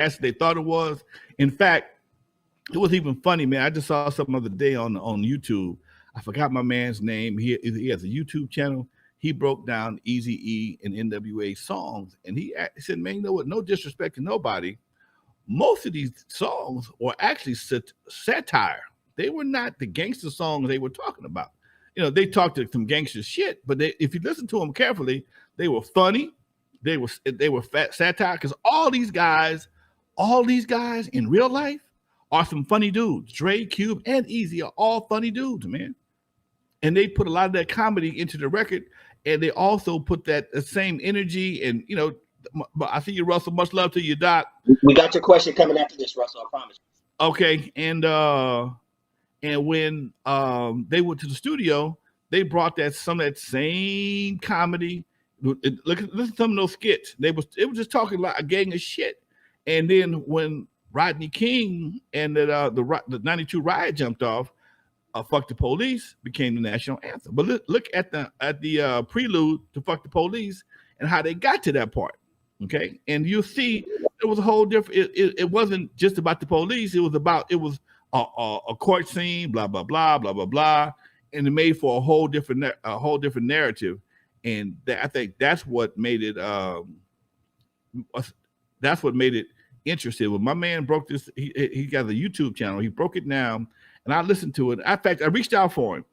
as they thought it was. In fact, it was even funny, man. I just saw some other day on YouTube. I forgot my man's name. He has a YouTube channel. He broke down Eazy E and N.W.A songs, and he said, "Man, you know what? No disrespect to nobody. Most of these songs were actually satire. They were not the gangster songs they were talking about. You know, they talked to some gangster shit, but if you listen to them carefully, they were funny. They were fat satire because all these guys in real life are some funny dudes. Dre, Cube, and Eazy are all funny dudes, man. And they put a lot of that comedy into the record, and they also put that same energy. And you know, I see you, Russell. Much love to you, Doc. We got your question coming after this, Russell. I promise. Okay, and when they went to the studio, they brought some of that same comedy. Listen to some of those skits. It was just talking like a gang of shit. And then when Rodney King and the 92 riot jumped off, "Fuck the Police" became the national anthem. But look at the prelude to "Fuck the Police" and how they got to that part. Okay, and you'll see it was a whole different. It wasn't just about the police. It was a court scene, blah blah blah blah blah blah, and it made for a whole different narrative. And I think that's what made it. That's what made it interesting. When my man broke this, he got a YouTube channel. He broke it down, and I listened to it. In fact, I reached out for him.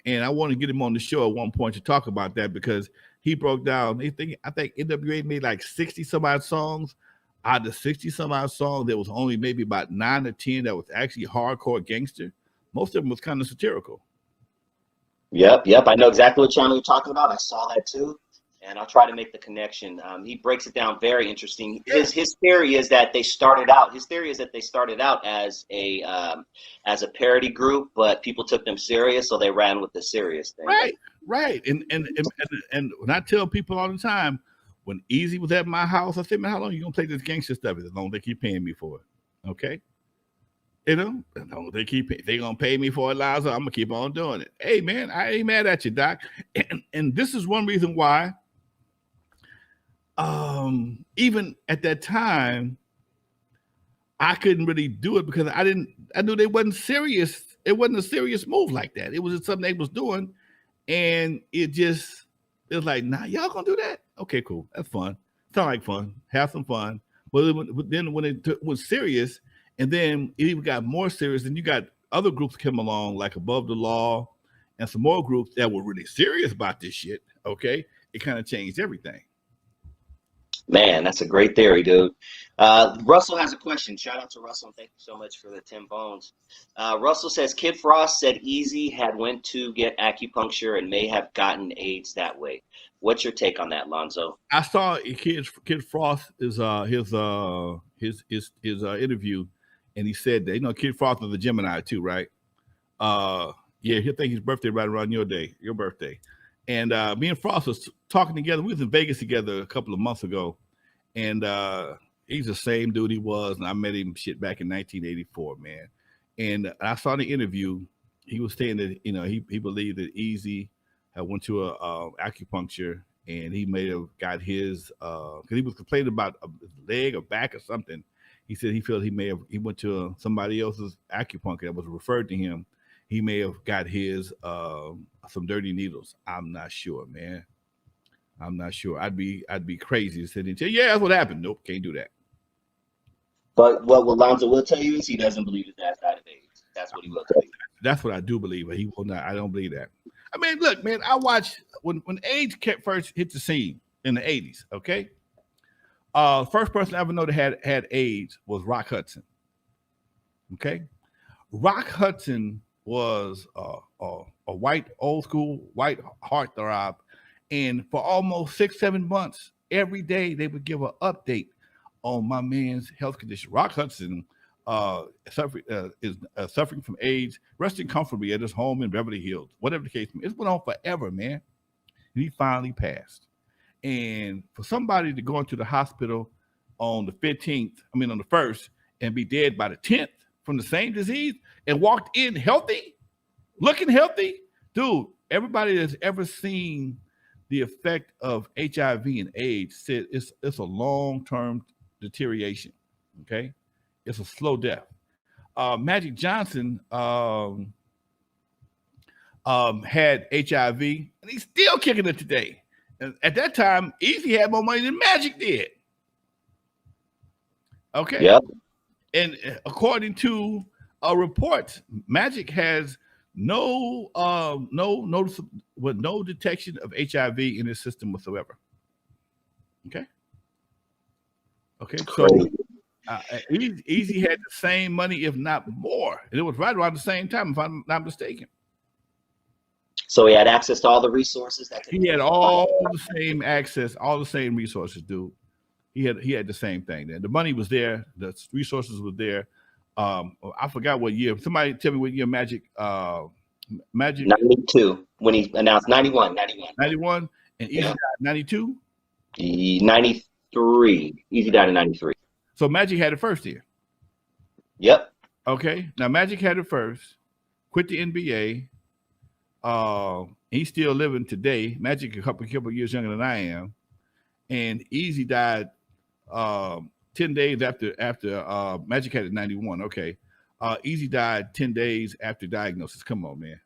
And I want to get him on the show at one point to talk about that because he broke down. I think N.W.A made like 60 some odd songs. Out of the 60 some odd songs, there was only maybe about 9 or 10 that was actually hardcore gangster. Most of them was kind of satirical. Yep. I know exactly what channel you're talking about. I saw that too. And I'll try to make the connection. He breaks it down very interesting. His theory is that they started out. His theory is that they started out as a parody group, but people took them serious, so they ran with the serious thing. Right. And when I tell people all the time, when Eazy was at my house, I said, "Man, how long you gonna play this gangster stuff? As long as they keep paying me for it, okay? You know, as long as they gonna pay me for it, Lonzo, I'm gonna keep on doing it. Hey, man, I ain't mad at you, Doc. And this is one reason why." Even at that time, I couldn't really do it because I knew they wasn't serious. It wasn't a serious move like that. It was just something they was doing, and it was like, "Nah, y'all gonna do that? Okay, cool. That's fun. Sound like fun. Have some fun." But then when it was serious, and then it even got more serious, and you got other groups come along like Above the Law, and some more groups that were really serious about this shit. Okay, it kind of changed everything. Man, that's a great theory, dude. Russell has a question. Shout out to Russell. Thank you so much for the 10 bones. Russell says, Kid Frost said Eazy had went to get acupuncture and may have gotten AIDS that way. What's your take on that, Lonzo? I saw Kid Frost his interview, and he said that, you know, Kid Frost was a Gemini too, right? Yeah, he'll think his birthday right around your birthday. And me and Frost was talking together. We was in Vegas together a couple of months ago. And he's the same dude he was. And I met him back in 1984, man. And I saw the interview. He was saying that, you know, he believed that Eazy had went to a acupuncture, and he may have got his, because he was complaining about a leg or back or something. He said he felt he went to somebody else's acupuncture that was referred to him. He may have got his some dirty needles. I'm not sure, man. I'm not sure. I'd be crazy to sit and say, "Yeah, that's what happened." Nope, can't do that. But what Lonzo will tell you is he doesn't believe his ass died of AIDS. That's what he will tell you. That's what I do believe, but he will not. I don't believe that. I mean, look, man, I watched when AIDS first hit the scene in the 80s, okay? First person I ever know that had AIDS was Rock Hudson. Okay? Rock Hudson was a white, old school, white heartthrob. And for almost 6-7 months, every day they would give an update on my man's health condition. Rock Hudson is suffering from AIDS, resting comfortably at his home in Beverly Hills, whatever the case may be. It's been on forever, man. And he finally passed. And for somebody to go into the hospital on the 1st, and be dead by the 10th from the same disease and walked in healthy, looking healthy, dude, everybody that's ever seen the effect of HIV and AIDS, said it's a long-term deterioration. Okay, it's a slow death. Magic Johnson had HIV, and he's still kicking it today. And at that time, Eazy had more money than Magic did. Okay. Yep. And according to a report, Magic has no detection of HIV in his system whatsoever. Okay. Okay. So Eazy had the same money, if not more, and it was right around the same time, if I'm not mistaken. So he had access to all the resources that he had all the same access, all the same resources, dude. He had the same thing. Then the money was there, the resources were there. I forgot what year. Somebody tell me what year Magic 92 when he announced 91 and Eazy died 92. 93. Eazy died in 93. So Magic had it first year. Yep. Okay. Now Magic had it first. Quit the NBA. He's still living today. Magic a couple years younger than I am, and Eazy died 10 days after Magic had it 91. Okay, Eazy died 10 days after diagnosis. Come on, man.